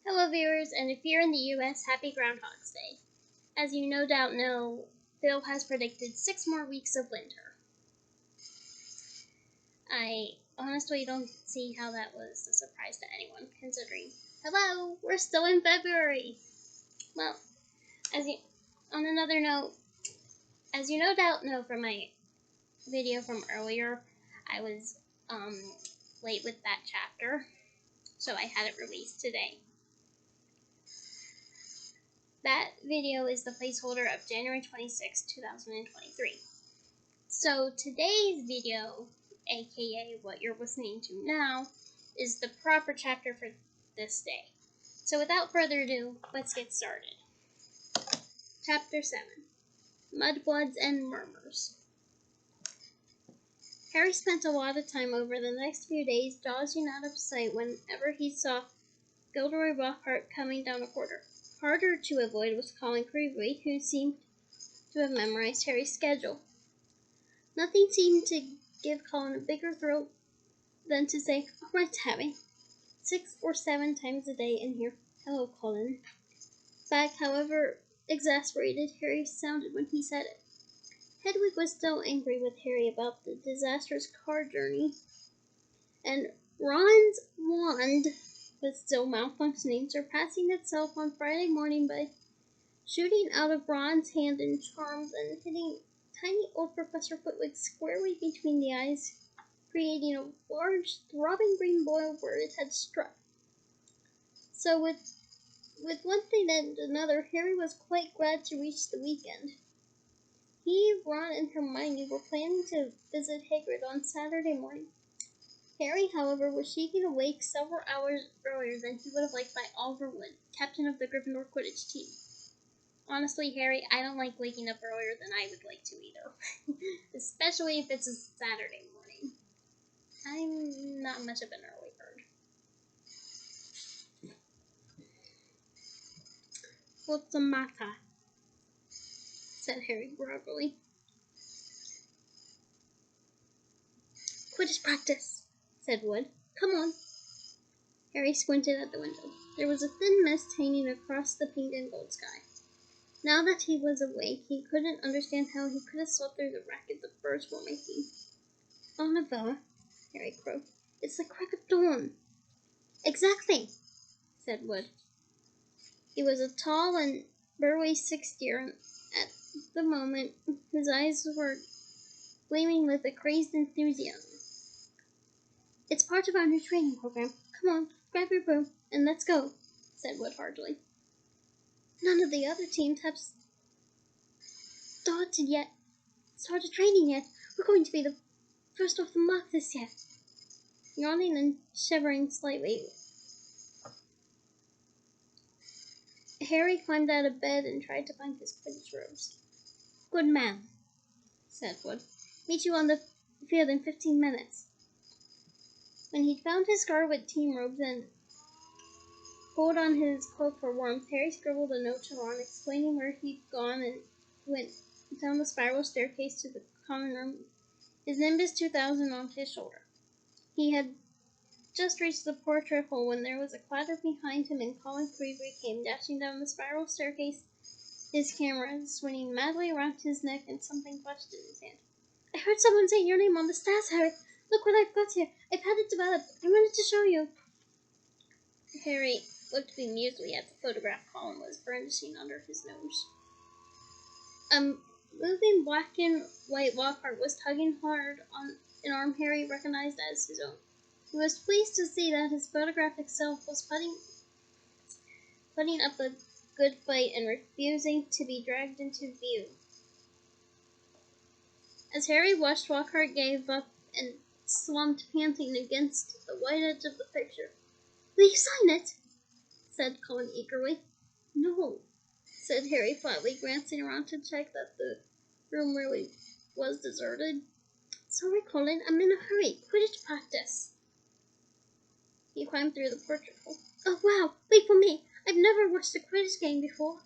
Hello viewers, and if you're in the US, happy Groundhog's Day. As you no doubt know, Phil has predicted 6 more weeks of winter. I honestly don't see how that was a surprise to anyone, considering, hello, we're still in February. Well, on another note, as you no doubt know from my video from earlier, I was late with that chapter, so I had it released today. That video is the placeholder of January 26, 2023. So today's video, aka what you're listening to now, is the proper chapter for this day. So without further ado, let's get started. Chapter 7, Mudbloods and Murmurs. Harry spent a lot of time over the next few days dodging out of sight whenever he saw Gilderoy Lockhart coming down a corridor. Harder to avoid was Colin Creevey, who seemed to have memorized Harry's schedule. Nothing seemed to give Colin a bigger thrill than to say, "All right, Harry, 6 or 7 times a day in here. Hello, Colin." Back, however exasperated Harry sounded when he said it. Hedwig was still angry with Harry about the disastrous car journey, and Ron's wand was still malfunctioning, surpassing itself on Friday morning by shooting out of Ron's hand in charms and hitting tiny old Professor Flitwick squarely between the eyes, creating a large, throbbing green boil where it had struck. So with one thing and another, Harry was quite glad to reach the weekend. He, Ron, and Hermione were planning to visit Hagrid on Saturday morning. Harry, however, was shaking awake several hours earlier than he would have liked by Oliver Wood, captain of the Gryffindor Quidditch team. Honestly, Harry, I don't like waking up earlier than I would like to either. Especially if it's a Saturday morning. I'm not much of an early bird. "What's the matter?" said Harry groggily. "Quidditch practice," said Wood. "Come on." Harry squinted at the window. There was a thin mist hanging across the pink and gold sky. Now that he was awake, he couldn't understand how he could have slept through the racket the birds were making. "Oliver," Harry croaked, "it's the crack of dawn." "Exactly," said Wood. He was a tall and burly 6th-year, and at the moment his eyes were gleaming with a crazed enthusiasm. "It's part of our new training program. Come on, grab your broom, and let's go," said Wood heartily. "None of the other teams have started training yet. We're going to be the first off the mark this year." Yawning and shivering slightly, Harry climbed out of bed and tried to find his Quidditch robes. "Good man," said Wood. "Meet you on the field in 15 minutes. When he'd found his scarlet team robes and pulled on his cloak for warmth, Harry scribbled a note to Ron explaining where he'd gone and went down the spiral staircase to the common room, his Nimbus 2000 on his shoulder. He had just reached the portrait hole when there was a clatter behind him and Colin Creevey came dashing down the spiral staircase, his camera swinging madly around his neck and something clutched in his hand. "I heard someone say your name on the stairs, Harry. Look what I've got here. I've had it developed. I wanted to show you." Harry looked bemusedly at the photograph Colin was brandishing under his nose. A moving black and white Lockhart was tugging hard on an arm Harry recognized as his own. He was pleased to see that his photograph itself was putting up a good fight and refusing to be dragged into view. As Harry watched, Lockhart gave up and slumped panting against the white edge of the picture. "Will you sign it?" said Colin eagerly. "No," said Harry flatly, glancing around to check that the room really was deserted. "Sorry, Colin, I'm in a hurry. Quidditch practice." He climbed through the portrait hole. "Oh, wow! Wait for me! I've never watched a Quidditch game before."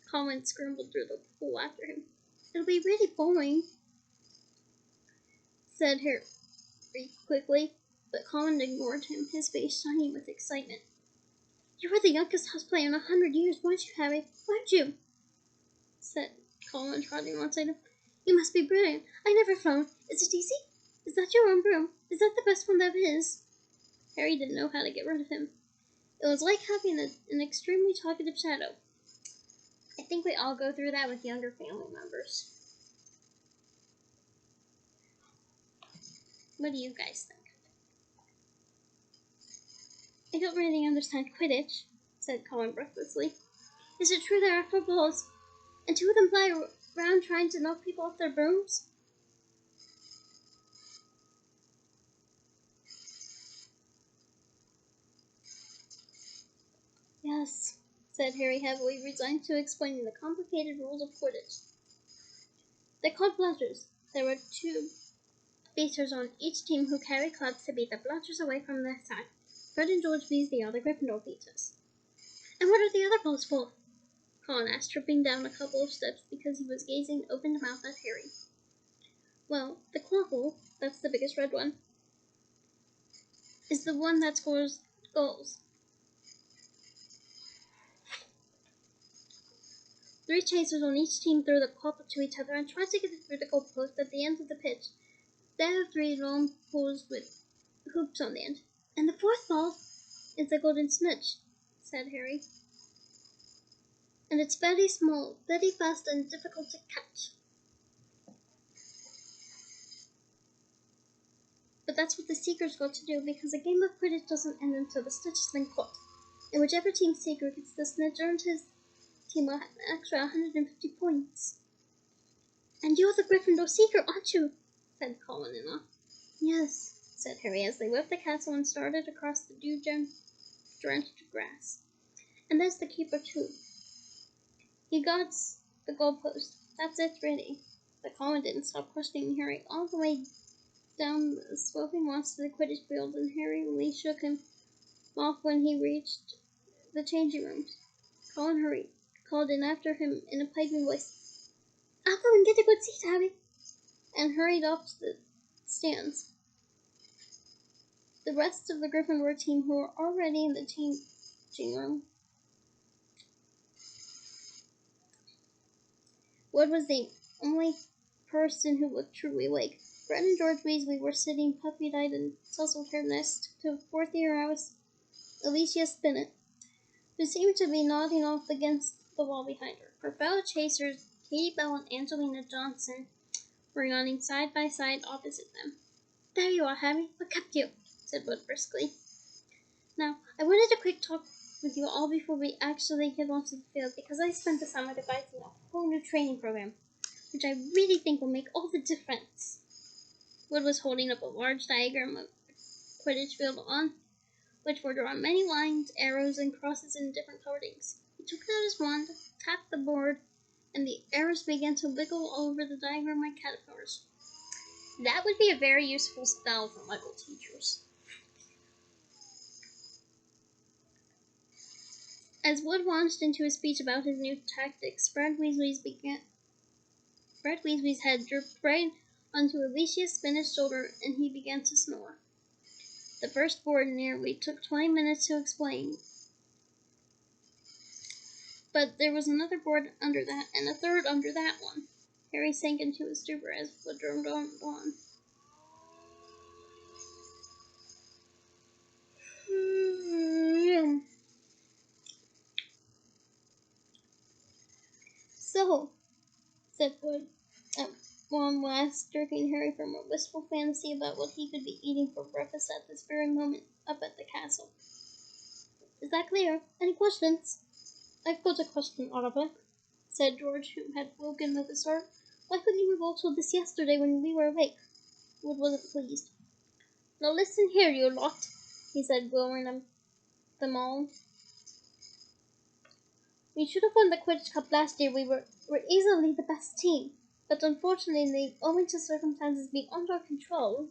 Colin scrambled through the pool after him. "It'll be really boring," said Harry quickly, but Colin ignored him, his face shining with excitement. You were the youngest house player in 100 years, weren't you, Harry? Weren't you? Said Colin, trotting alongside him. You must be brilliant. I never flown. Is it easy? Is that your own broom? Is that the best one there is? Harry didn't know how to get rid of him. It was like having an extremely talkative shadow. I think we all go through that with younger family members. What do you guys think? I don't really understand Quidditch, said Colin breathlessly. Is it true there are four balls, and two of them fly around trying to knock people off their brooms? Yes, said Harry heavily, resigned to explaining the complicated rules of Quidditch. They're called bludgers. There were two beaters on each team who carry clubs to beat the bludgers away from their side. Fred and George Weasley are the Gryffindor beaters. And what are the other balls for? Colin asked, tripping down a couple of steps because he was gazing open-mouthed at Harry. Well, the quaffle, that's the biggest red one, is the one that scores goals. 3 chasers on each team throw the quaffle to each other and try to get it through the goalpost at the end of the pitch. There are 3 long poles with hoops on the end. And the fourth ball is the golden snitch, said Harry. And it's very small, very fast, and difficult to catch. But that's what the Seekers got to do, because a game of Quidditch doesn't end until the snitch has been caught. And whichever team Seeker gets the snitch earned his team will have an extra 150 points. And you're the Gryffindor Seeker, aren't you? Said Colin in awe. Yes, said Harry as they left the castle and started across the dew-drenched grass. And there's the keeper too. He guards the goalpost. That's it, really. But Colin didn't stop questioning Harry all the way down the sloping walks to the Quidditch field, and Harry only shook him off when he reached the changing rooms. Colin called in after him in a piping voice. I'll go and get a good seat, Harry, and hurried up to the stands. The rest of the Gryffindor team, who were already in the changing room, Wood was the only person who looked truly awake. Fred and George Weasley were sitting puffy-eyed and tousled-haired next to fourth-year Alice Alicia Spinnet, who seemed to be nodding off against the wall behind her. Her fellow chasers, Katie Bell and Angelina Johnson, were yawning side by side opposite them. There you are, Harry. What kept you? Said Wood briskly. Now, I wanted a quick talk with you all before we actually get onto the field, because I spent the summer devising a whole new training program, which I really think will make all the difference. Wood was holding up a large diagram of the Quidditch field on which were drawn many lines, arrows, and crosses in different colorings. He took out his wand, tapped the board, and the arrows began to wiggle all over the diagram like caterpillars. That would be a very useful spell for Muggle teachers. As Wood launched into his speech about his new tactics, Fred Weasley's head drooped right onto Alicia Spinnet's shoulder, and he began to snore. The first board nearly took 20 minutes to explain, but there was another board under that, and a third under that one. Harry sank into a stupor as Wood droned on. So, said Wood, at one last, jerking Harry from a wistful fantasy about what he could be eating for breakfast at this very moment up at the castle. Is that clear? Any questions? I've got a question, Oliver, said George, who had woken with a start. Why couldn't you have all told this yesterday when we were awake? Wood wasn't pleased. Now listen here, you lot, he said, glowering at them all. We should have won the Quidditch Cup last year. We were easily the best team. But unfortunately, owing to circumstances beyond our control,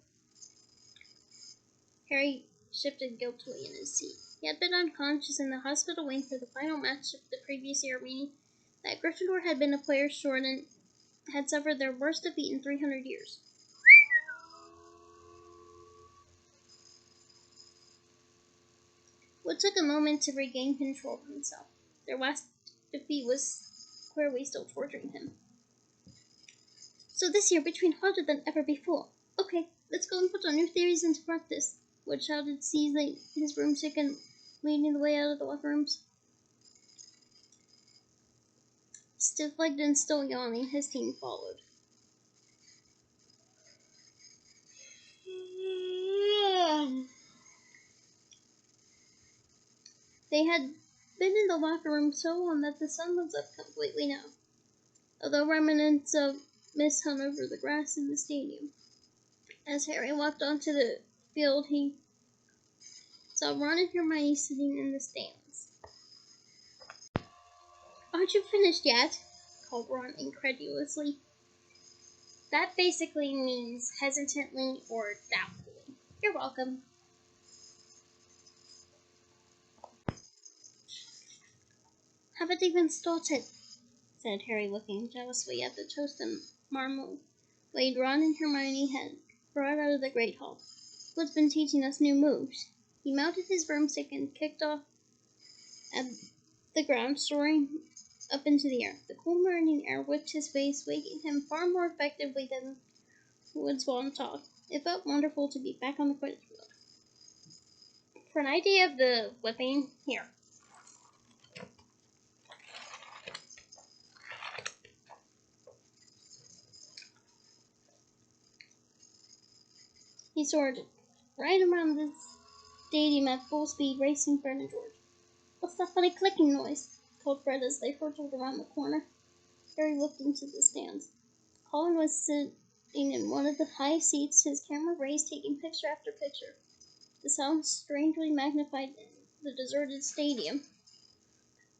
Harry shifted guiltily in his seat. He had been unconscious in the hospital wing for the final match of the previous year, meaning that Gryffindor had been a player short and had suffered their worst defeat in 300 years. Wood took a moment to regain control of himself. Their last defeat was clearly still torturing him. So this year between harder than ever before. Okay, let's go and put our new theories into practice, Wood shouted, seizing his broomstick and leading the way out of the locker rooms. Stiff-legged and still yawning, his team followed. They had been in the locker room so long that the sun was up completely now, although remnants of mist hung over the grass in the stadium. As Harry walked onto the field, he saw Ron and Hermione sitting in the stands. Aren't you finished yet? Called Ron incredulously. That basically means hesitantly or doubtfully. You're welcome. Haven't even started, said Harry, looking jealously at the toast and marmalade Ron and Hermione had brought out of the Great Hall. Wood's been teaching us new moves. He mounted his broomstick and kicked off at the ground, soaring up into the air. The cool morning air whipped his face, waking him far more effectively than Wood's wont talk. It felt wonderful to be back on the Quidditch field. For an idea of the whipping, here. He soared right around the stadium at full speed, racing Fred and George. What's that funny clicking noise? Called Fred as they hurtled around the corner. Harry looked into the stands. Colin was sitting in one of the high seats, his camera raised, taking picture after picture. The sound strangely magnified in the deserted stadium.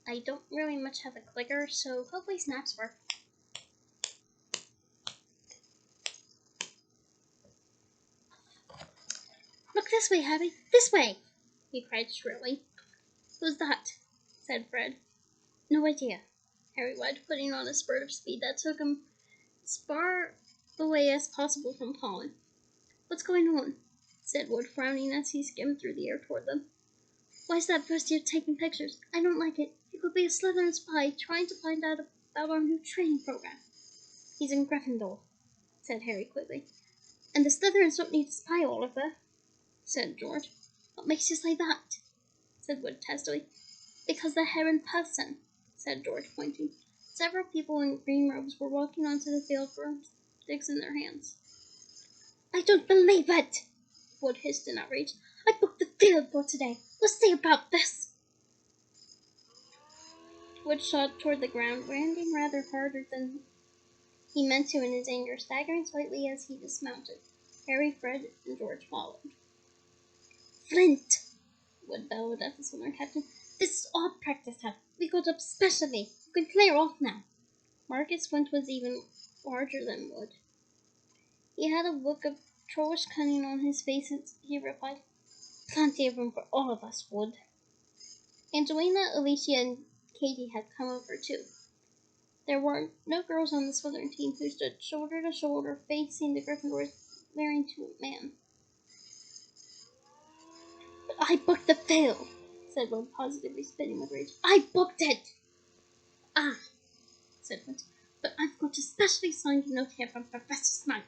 I don't really much have a clicker, so hopefully snaps work. Look this way, Harry! This way! He cried shrilly. Who's that? Said Fred. No idea. Harry lied, putting on a spurt of speed that took him as far away as possible from Colin. What's going on? Said Wood, frowning as he skimmed through the air toward them. Why's that first year taking pictures? I don't like it. He could be a Slytherin spy trying to find out about our new training program. He's in Gryffindor, said Harry quickly. And the Slytherins don't need to spy, Oliver, said George. What makes you say that? Said Wood testily. Because they're here in person, said George, pointing. Several people in green robes were walking onto the field, broomsticks in their hands. I don't believe it, Wood hissed in outrage. I booked the field for today. Let's see about this. Wood shot toward the ground, landing rather harder than he meant to in his anger, staggering slightly as he dismounted. Harry, Fred, and George followed. Flint! Wood bellowed at the swimming captain. This is all practice time. We got up specially. You can clear off now. Marcus Flint was even larger than Wood. He had a look of trollish cunning on his face as he replied, Plenty of room for all of us, Wood. Angelina, Alicia, and Katie had come over too. There were no girls on the Slytherin team who stood shoulder to shoulder facing the Gryffindors, glaring to a man. But I booked the field, said Wood, positively spitting with rage. I booked it! Ah, said Flint, but I've got a specially signed note here from Professor Snape.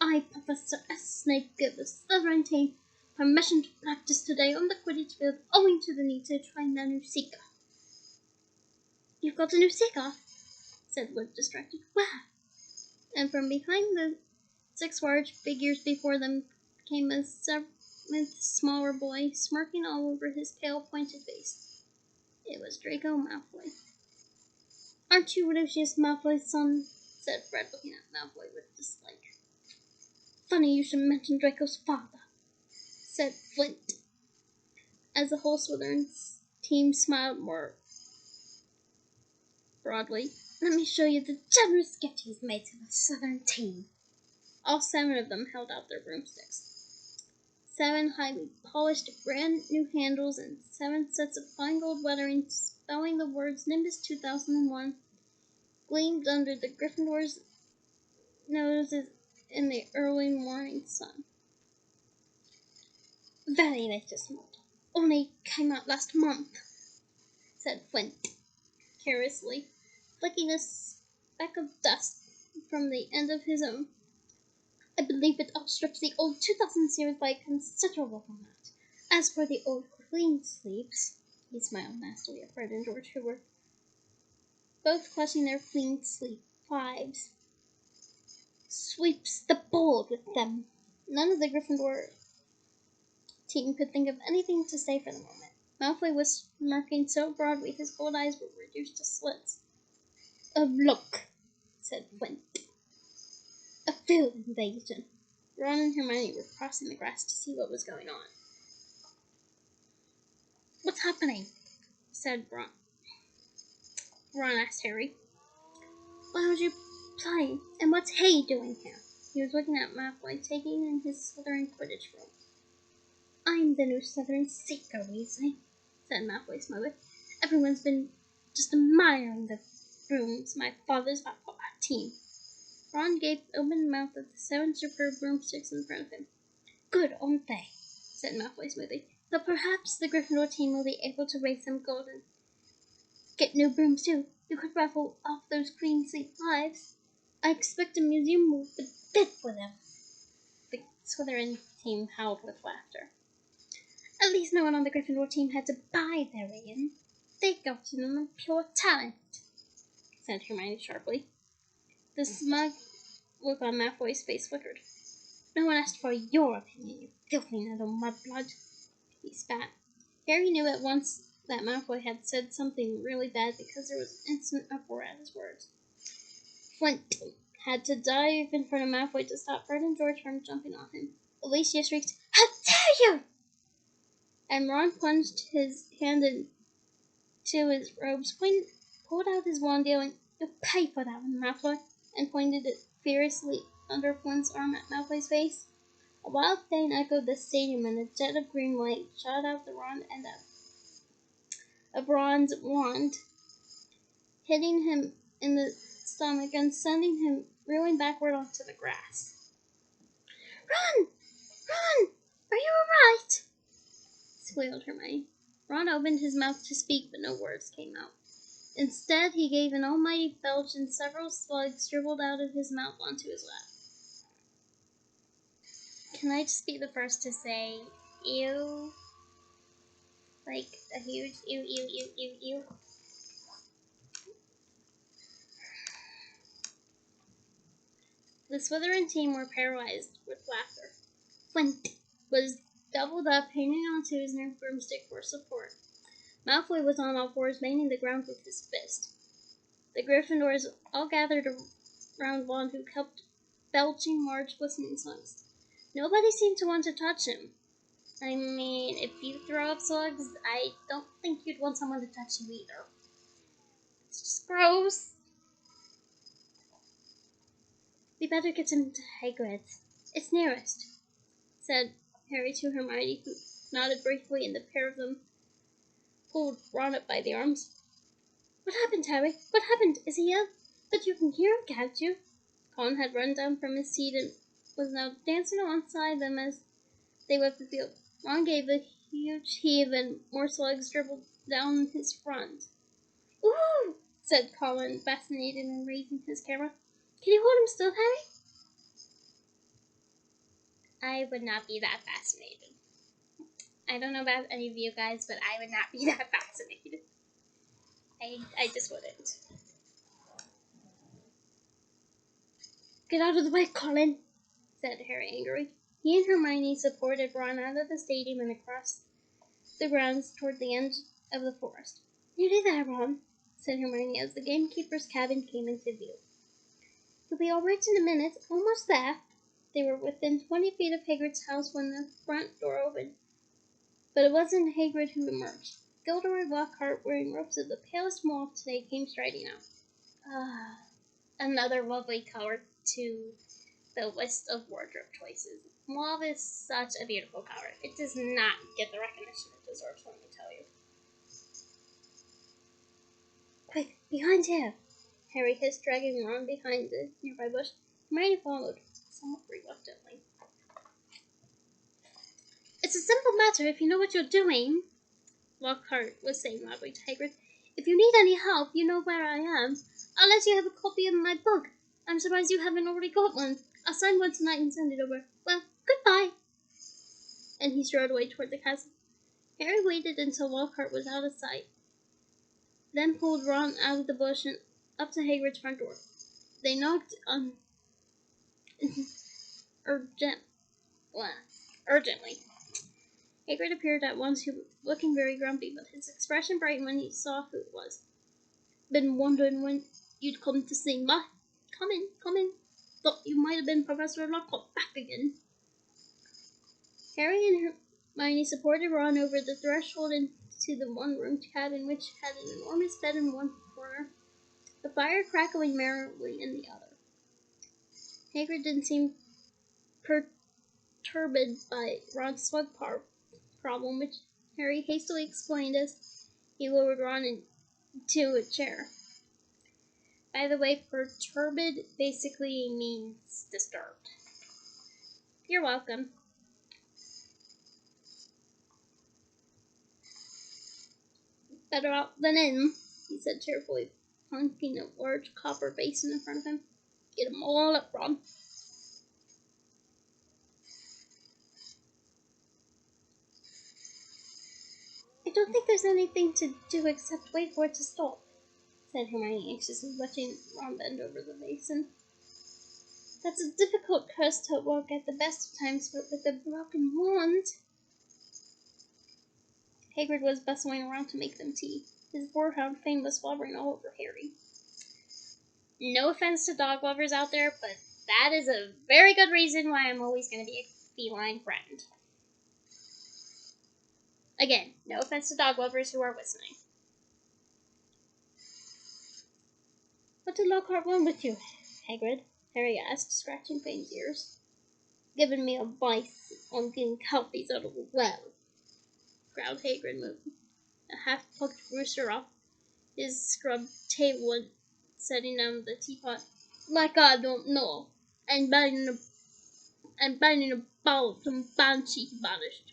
I, Professor S. Snape, give the Slytherin team permission to practice today on the Quidditch field owing to the need to train their new seeker. You've got a new seeker? Said Wood, distracted. Where? And from behind the 6 large figures before them came a 7th smaller boy, smirking all over his pale, pointed face. It was Draco Malfoy. Aren't you Lucius Malfoy's son? Said Fred, looking at Malfoy with dislike. Funny you should mention Draco's father, said Flint, as the whole Slytherin team smiled more broadly. Let me show you the generous gift he's made to the Slytherin team. All 7 of them held out their broomsticks. 7 highly polished, brand new handles and 7 sets of fine gold lettering spelling the words Nimbus 2001 gleamed under the Gryffindors' noses in the early morning sun. Very latest model. only came out last month," said Flint carelessly, flicking a speck of dust from the end of his own. "I believe it outstrips the old 2000 series by a considerable amount. As for the old clean sleeves," he smiled nastily at Fred and George, who were both clutching their clean sleeve fives. "Sweeps the board with them." None of the Gryffindor team could think of anything to say for the moment. Malfoy was smirking so broadly his gold eyes were reduced to slits. "Look," said Flint. "A field invasion." Ron and Hermione were crossing the grass to see what was going on. "What's happening?" said Ron. Ron asked Harry. "Why would you play? And what's Hay doing here?" He was looking at Malfoy, taking in his Slytherin Quidditch room. "I'm the new Slytherin seeker, Weasley," said Malfoy smoothly. "Everyone's been just admiring the brooms my father's got for our team." Ron gaped open-mouthed at the 7 superb broomsticks in front of him. "Good, aren't they?" said Malfoy smoothly. "But perhaps the Gryffindor team will be able to raise some gold and get new brooms too. You could raffle off those clean sleep lives. I expect the museum will be bid for them." The Slytherin team howled with laughter. "At least no one on the Gryffindor team had to buy their way in. They got in on pure talent," said Hermione sharply. The smug look on Malfoy's face flickered. "No one asked for your opinion, you filthy little mudblood," he spat. Harry knew at once that Malfoy had said something really bad because there was instant uproar at his words. Flint had to dive in front of Malfoy to stop Fred and George from jumping on him. Alicia shrieked, "How dare you!" And Ron plunged his hand into his robes, pulled out his wand, yelling, "You'll pay for that one, Malfoy," and pointed it furiously under Flint's arm at Malfoy's face. A wild bang echoed the stadium, and a jet of green light shot out the wrong end of a bronze wand, hitting him in the stomach and sending him reeling backward onto the grass. "Ron! Ron! Are you alright?" squealed Hermione. Ron opened his mouth to speak, but no words came out. Instead, he gave an almighty belch, and several slugs dribbled out of his mouth onto his lap. Can I just be the first to say, ew? Like a huge ew, ew, ew, ew, ew. The Slytherin team were paralyzed with laughter. Flint was doubled up, hanging onto his new broomstick for support. Malfoy was on all fours, banging the ground with his fist. The Gryffindors all gathered around Ron, who kept belching large, glistening slugs. Nobody seemed to want to touch him. I mean, if you throw up slugs, I don't think you'd want someone to touch you either. It's just gross. "We better get him to Hagrid's. It's nearest," said Harry to Hermione, who nodded briefly, and the pair of them pulled Ron up by the arms. "What happened, Harry? What happened? Is he ill? But you can hear him, can't you?" Colin had run down from his seat and was now dancing alongside them as they left the field. Ron gave a huge heave, and more slugs dribbled down his front. "Ooh!" said Colin, fascinated and raising his camera. "Can you hold him still, Harry?" I would not be that fascinated. I don't know about any of you guys, but I would not be that fascinated. I just wouldn't. "Get out of the way, Colin," said Harry angrily. He and Hermione supported Ron out of the stadium and across the grounds toward the end of the forest. "Nearly there, Ron," said Hermione as the gamekeeper's cabin came into view. "You'll be all right in a minute. Almost there." They were within 20 feet of Hagrid's house when the front door opened, but it wasn't Hagrid who emerged. Gilderoy Lockhart, wearing robes of the palest mauve today, came striding out. Another lovely color to the list of wardrobe choices. Mauve is such a beautiful color. It does not get the recognition it deserves, let me tell you. "Quick, behind here!" Harry hissed, dragging Ron behind the nearby bush. Hermione followed, somewhat reluctantly. "It's a simple matter if you know what you're doing, Lockhart was saying loudly to Hagrid. If you need any help, you know where I am. I'll let you have a copy of my book. I'm surprised you haven't already got one. I'll sign one tonight and send it over. Well, goodbye. And he strode away toward the castle. Harry waited until Lockhart was out of sight, then pulled Ron out of the bush and up to Hagrid's front door. They knocked on urgently. Hagrid appeared at once, looking very grumpy, but his expression brightened when he saw who it was. Been wondering when you'd come to see me. Come in, come in. Thought you might have been Professor Lockhart back again. Harry and Hermione supported Ron over the threshold into the one-room cabin, which had an enormous bed in one corner, the fire crackling merrily in the other. Hagrid didn't seem perturbed by Ron's slug problem, which Harry hastily explained as he lowered Ron into a chair. By the way, perturbed basically means disturbed. You're welcome. Better out than in, he said cheerfully, plunking a large copper basin in front of him. Get 'em all up, Ron. I don't think there's anything to do except wait for it to stop, said Hermione anxiously, watching Ron bend over the basin. That's a difficult curse to work at the best of times, but with a broken wand. Hagrid was bustling around to make them tea. His boarhound Fame was slobbering all over Harry. No offense to dog lovers out there, but that is a very good reason why I'm always going to be a feline friend. Again, no offense to dog lovers who are listening. What did Lockhart want with you, Hagrid? Harry asked, scratching Fame's ears. Giving me advice on getting copies out of the well, growled Hagrid, moving a half-plucked rooster off his scrubbed table and setting down the teapot. Like I don't know. And banging about some banshee vanished.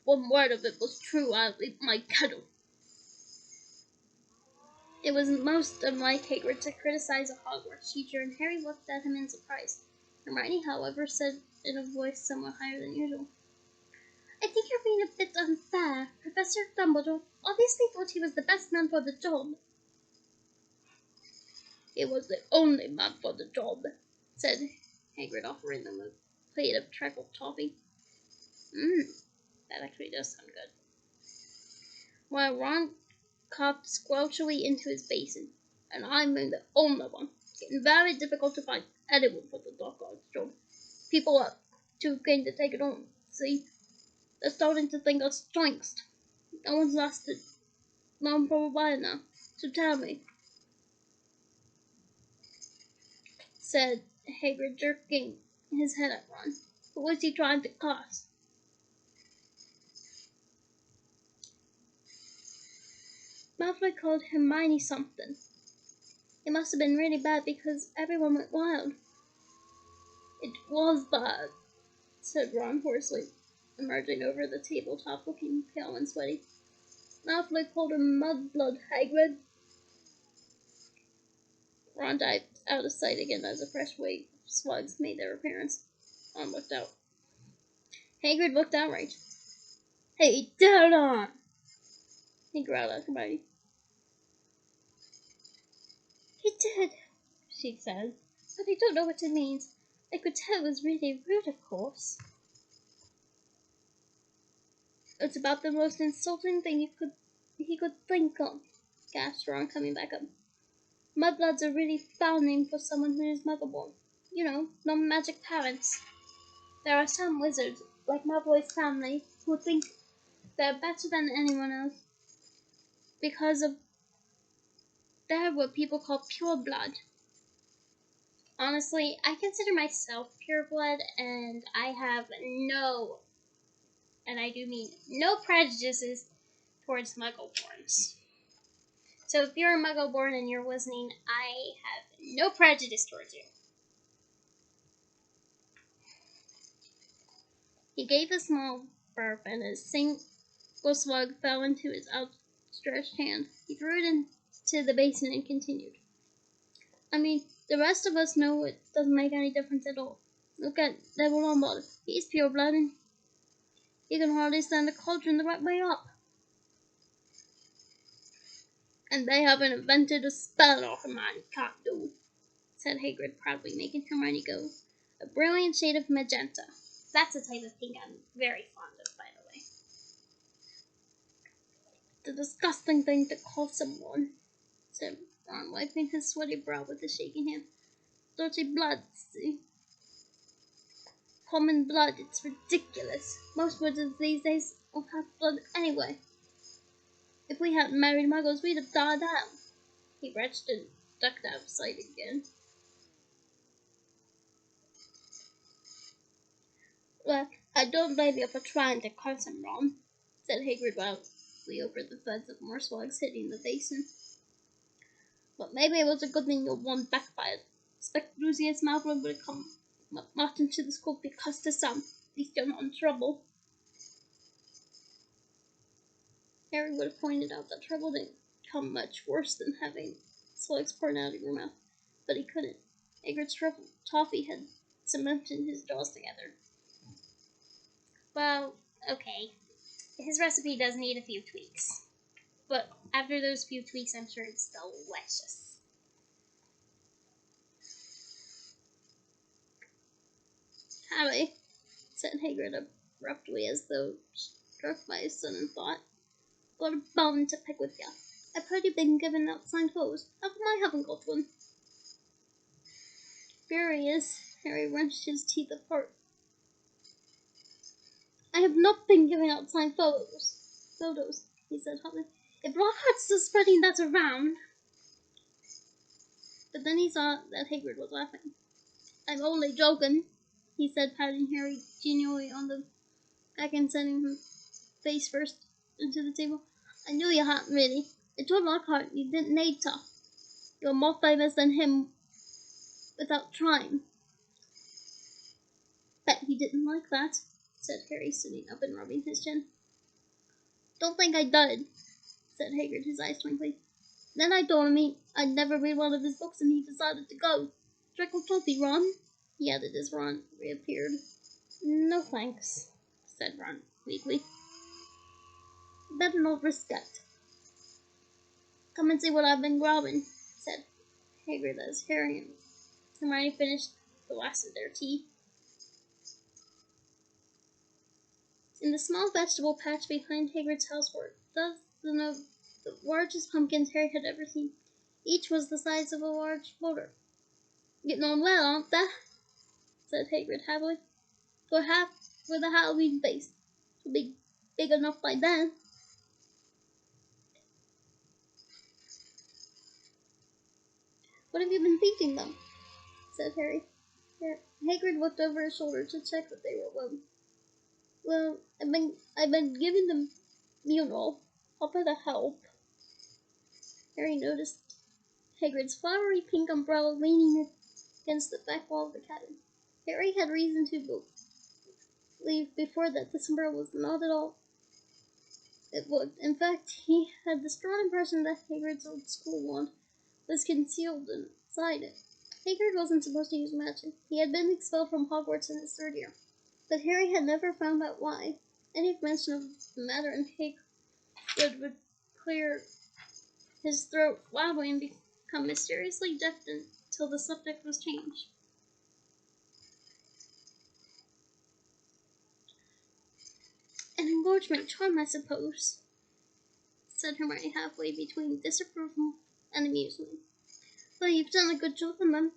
One word of it was true, I'd leave my kettle. It was most unlike Hagrid to criticize a Hogwarts teacher, and Harry looked at him in surprise. Hermione, however, said in a voice somewhat higher than usual, I think you're being a bit unfair. Professor Dumbledore obviously thought he was the best man for the job. He was the only man for the job, said Hagrid, offering them a plate of trifled toffee. That actually does sound good. While Ron coughed squelchily into his basin, and I mean the only one. It's getting very difficult to find anyone for the dog guard's job. People are too keen to take it on, see? They're starting to think us jinxed. No one's lasted long for a while now, so tell me, said Hagrid, jerking his head at Ron. Who was he trying to cost? Malfoy called Hermione something. It must have been really bad because everyone went wild. It was bad, said Ron hoarsely, emerging over the tabletop looking pale and sweaty. Malfoy called her mudblood, Hagrid. Ron dived out of sight again as a fresh wave of slugs made their appearance. Ron looked out. Hagrid looked outraged. Hey, down on! He growled at Hermione. He did, she said, but I don't know what it means. I could tell it was really rude, of course. It's about the most insulting thing he could think of, gasped Ron, coming back up. Mudblood's a really foul name for someone who is muggle-born. You know, no magic parents. There are some wizards, like Malfoy's family, who think they're better than anyone else because they're what people call pure blood. Honestly, I consider myself pure blood, and I have no, and I do mean no prejudices towards muggle-borns. So if you're a muggle-born and you're listening, I have no prejudice towards you. He gave a small burp, and a single slug fell into his outstretched hand. He threw it into the basin and continued. I mean, the rest of us know it doesn't make any difference at all. Look at Devil Lombard. He's pure blood and he can hardly stand the cauldron the right way up. And they haven't invented a spell or Hermione can't do, said Hagrid, proudly making Hermione go. A brilliant shade of magenta. That's the type of pink I'm very fond of, by the way. The disgusting thing to call someone, said Ron, wiping his sweaty brow with a shaking hand. Dirty blood, see? Common blood, it's ridiculous. Most wizards these days don't have blood anyway. If we hadn't married muggles, we'd have died out. He retched and ducked out of sight again. Well, I don't blame you for trying to curse him, Ron, said Hagrid wildly over the thuds of more slugs hitting the basin. But maybe it was a good thing your one backfired. Expect Lucius Malfoy would come marching to the school because to some, at least you're not in trouble. Harry would have pointed out that trouble didn't come much worse than having slugs pouring out of your mouth, but he couldn't. Hagrid's truffle toffee had cemented his jaws together. Well, okay. His recipe does need a few tweaks. But after those few tweaks, I'm sure it's delicious. Harry, said Hagrid abruptly as though struck by a sudden thought, got a bone to pick with you. I've heard you've been given out signed photos. How come I haven't got one? Furious, Harry wrenched his teeth apart. I have not been giving out signed photos, he said hotly. If Lockhart's still spreading that around. But then he saw that Hagrid was laughing. I'm only joking, he said, patting Harry genially on the back and sending him face first into the table. I knew you hadn't really. I told Lockhart you didn't need to. You're more famous than him without trying. Bet he didn't like that, said Harry, sitting up and rubbing his chin. Don't think I did, said Hagrid, his eyes twinkling. Then I told him I'd never read one of his books, and he decided to go. Draco Topi, Ron, he added as Ron reappeared. No thanks, said Ron weakly. Better not risk it. Come and see what I've been growing, said Hagrid as Harry and Hermione finished the last of their tea. In the small vegetable patch behind Hagrid's house were dozens of the largest pumpkins Harry had ever seen. Each was the size of a large boulder. Getting on well, aren't they? Said Hagrid happily. For the Halloween feast. It'll be big enough by then. What have you been feeding them? Said Harry. Hagrid looked over his shoulder to check that they were well. Well, I've been giving them Munol. I'll try to help. Harry noticed Hagrid's flowery pink umbrella leaning against the back wall of the cabin. Harry had reason to believe before that this umbrella was not at all it looked. In fact, he had the strong impression that Hagrid's old school wand was concealed inside it. Hagrid wasn't supposed to use magic. He had been expelled from Hogwarts in his third year. But Harry had never found out why. Any mention of the matter in Hagrid would clear his throat loudly and become mysteriously deaf until the subject was changed. An engagement charm, I suppose, said Hermione halfway between disapproval and amusement. Well, you've done a good job on them.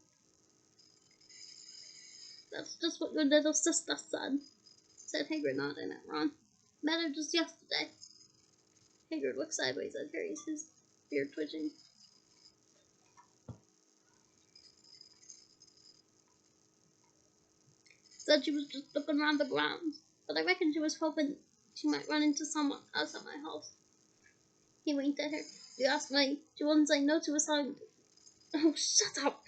That's just what your little sister said Hagrid, nodding at Ron. Met her just yesterday. Hagrid looked sideways at Harry, his beard twitching. Said she was just looking around the grounds, but I reckon she was hoping she might run into someone else at my house. He winked at her. You asked me, she wouldn't say no to a song. Oh, shut up,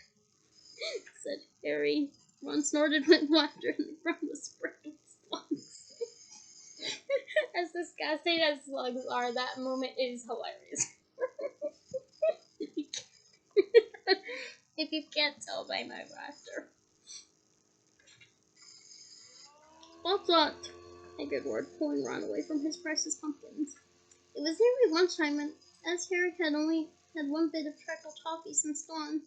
said Harry. Ron snorted with laughter and the ground was spreading slugs. As disgusting as slugs are, that moment is hilarious. If you can't tell by my laughter. What's that? Hagrid roared, pulling Ron away from his precious pumpkins. It was nearly lunchtime, and as Harry had only had one bit of trackled toffee since dawn,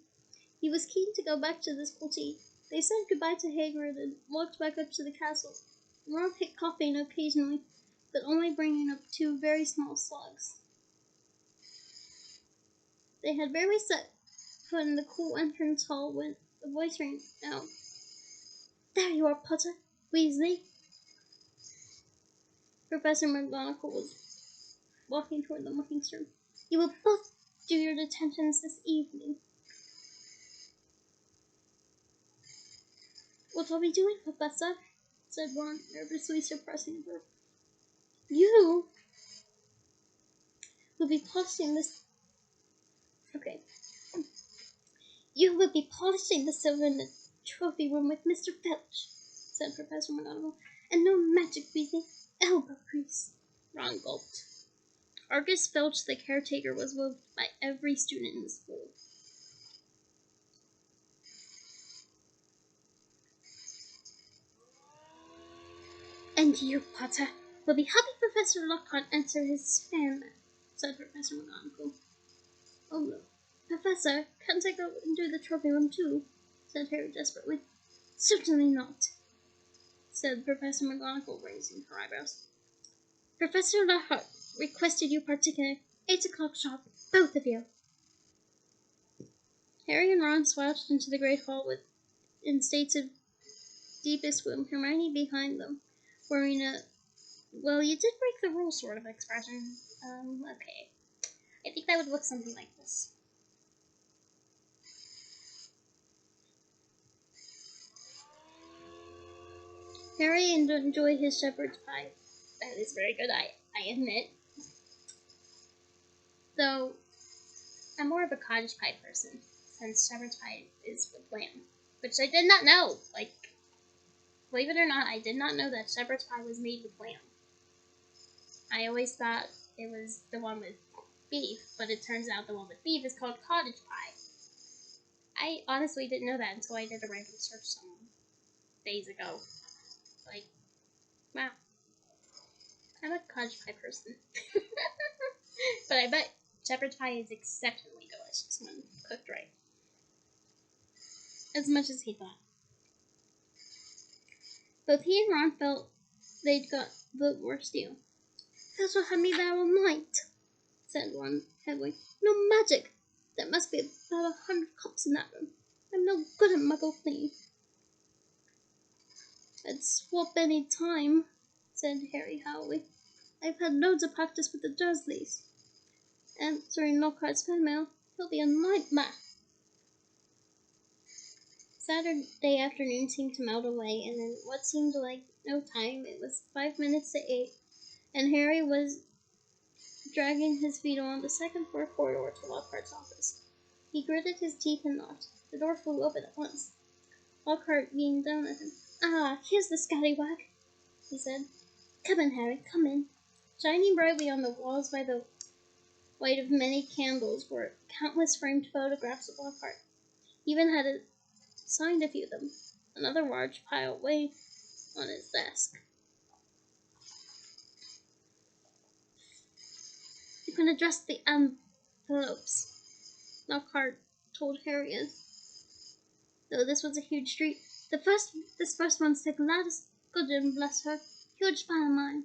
he was keen to go back to the school tea. They said goodbye to Hagrid and walked back up to the castle. Ron picked coughing occasionally, but only bringing up 2 very small slugs. They had barely set foot in the cool entrance hall when a voice rang out. "There you are, Potter! Weasley!" Professor McGonagall was walking toward them looking stern. "You will both do your detentions this evening." "What are we doing, Professor?" said Ron, nervously suppressing a burp. "You will be polishing this. Okay. You will be polishing the silver in the trophy room with Mr. Filch," said Professor McGonagall. "And no magic, Weasley. Elbow grease." Ron gulped. Argus Filch, the caretaker, was loved by every student in the school. "And you, Potter, will be helping Professor Lockhart answer his fan mail," said Professor McGonagall. "Oh no. Professor, can't I go into the trophy room too?" said Harry desperately. "Certainly not," said Professor McGonagall, raising her eyebrows. "Professor Lockhart requested you particularly. 8 o'clock sharp, both of you." Harry and Ron slouched into the great hall in states of deepest gloom, Hermione behind them, wearing a "well, you did break the rules" sort of expression. Okay. I think that would look something like this. Harry enjoyed his shepherd's pie. That is very good, I admit. Though, I'm more of a cottage pie person, since shepherd's pie is with lamb. Which I did not know. Like, believe it or not, I did not know that shepherd's pie was made with lamb. I always thought it was the one with beef, but it turns out the one with beef is called cottage pie. I honestly didn't know that until I did a random search some days ago. Like, wow. I'm a cottage pie person. But I bet shepherd's pie is exceptionally delicious when cooked right. As much as he thought. Both he and Ron felt they'd got the worst deal. "Filch will have me there all night," said Ron heavily. "No magic! There must be about 100 cups in that room. I'm no good at muggle cleaning." "I'd swap any time," said Harry Howley. "I've had loads of practice with the Dursleys. Answering Lockhart's fan mail, he'll be a nightmare." Saturday afternoon seemed to melt away, and in what seemed like no time, it was 5 minutes to 8, and Harry was dragging his feet along the second-floor corridor to Lockhart's office. He gritted his teeth and knocked. The door flew open at once. Lockhart beamed down at him. "Ah, here's the scallywag," he said. "Come in, Harry, come in." Shining brightly on the walls by the light of many candles were countless framed photographs of Lockhart. He even had signed a few of them. Another large pile lay on his desk. "You can address the envelopes," Lockhart told Harry, though this was a huge treat. This first one's to Gladys Goodwin, bless her. Huge fan of mine."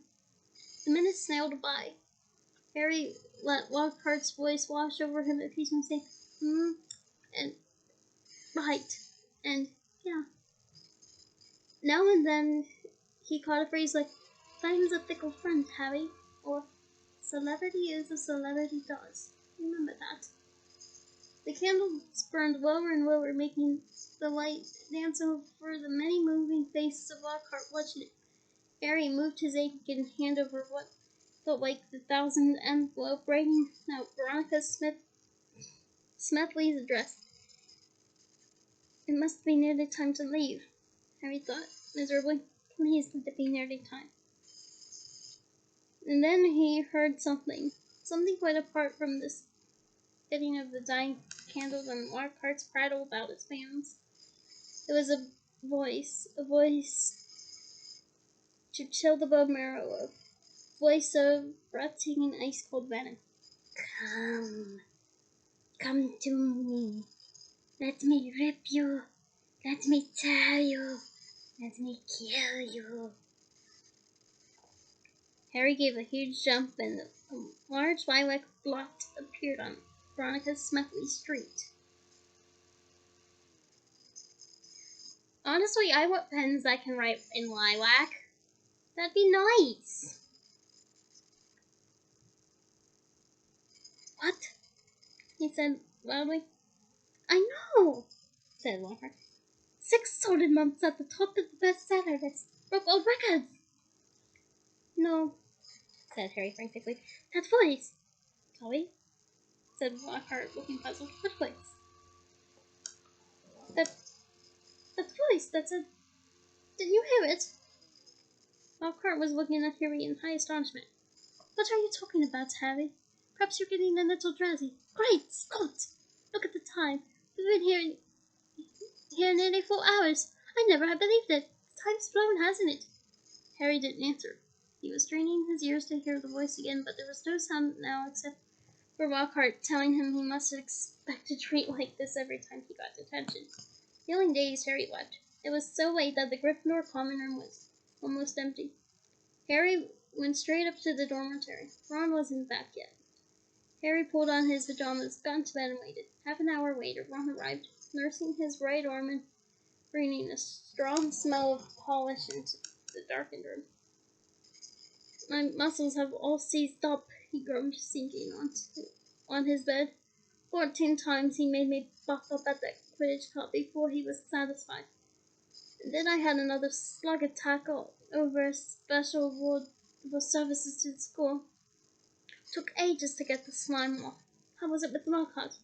The minutes snailed by. Harry let Lockhart's voice wash over him occasionally, saying, and "right," and "yeah." Now and then he caught a phrase like, "Time's a fickle friend, Harry," or "Celebrity is as celebrity does." Remember that. The candles burned lower and lower, making the light dance over the many moving faces of Lockhart watching it. Harry moved his aching hand over what felt like the 1,000th envelope, writing out Veronica Smedley's address. "It must be nearly time to leave," Harry thought miserably. "Please let it be nearly time." And then he heard something quite apart from this fitting of the dying candles and Lockhart's prattle about his fans. It was a voice to chill the bone marrow, a voice of breathtaking ice-cold venom. Come to me. Let me rip you. Let me tear you. Let me kill you. Harry gave a huge jump and a large lilac blot appeared on Veronica's smuggly street. Honestly, I want pens that can write in lilac. That'd be nice. What? He said loudly. I know, said Lockhart. 6 solid months at the top of the bestseller list. Broke all records. No, said Harry frantically. That voice. Chloe, said Lockhart, looking puzzled. What voice? That voice that said, did you hear it? Lockhart was looking at Harry in high astonishment. What are you talking about, Harry? Perhaps you're getting a little drowsy. Great Scott! Look at the time. We've been here nearly 4 hours. I never have believed it. Time's flown, hasn't it? Harry didn't answer. He was straining his ears to hear the voice again, but there was no sound now except for Lockhart telling him he must expect a treat like this every time he got detention. Feeling dazed, Harry left. It was so late that the Gryffindor common room was almost empty. Harry went straight up to the dormitory. Ron wasn't back yet. Harry pulled on his pajamas, got into bed, and waited. Half an hour later, Ron arrived, nursing his right arm and bringing a strong smell of polish into the darkened room. My muscles have all seized up, he groaned, sinking on his bed. 14 times he made me buck up at that Quidditch cup before he was satisfied. And then I had another slug attack over a special ward for services to the school. Took ages to get the slime off. How was it with Lockhart?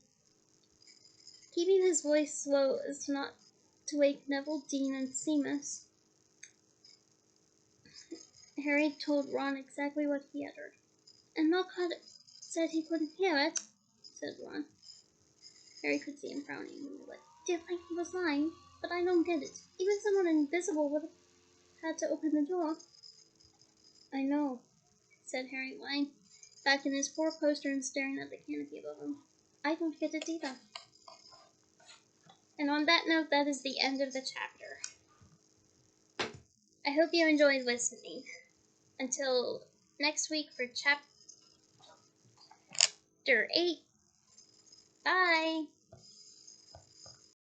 Keeping his voice low as not to wake Neville, Dean, and Seamus, Harry told Ron exactly what he had heard. And Lockhart said he couldn't hear it, said Ron. Harry could see him frowning. What, do you think he was lying? But I don't get it. Even someone invisible would have had to open the door. I know, said Harry, lying back in his four-poster and staring at the canopy above him. I don't get it either. And on that note, that is the end of the chapter. I hope you enjoyed listening. Until next week for chapter 8. Bye!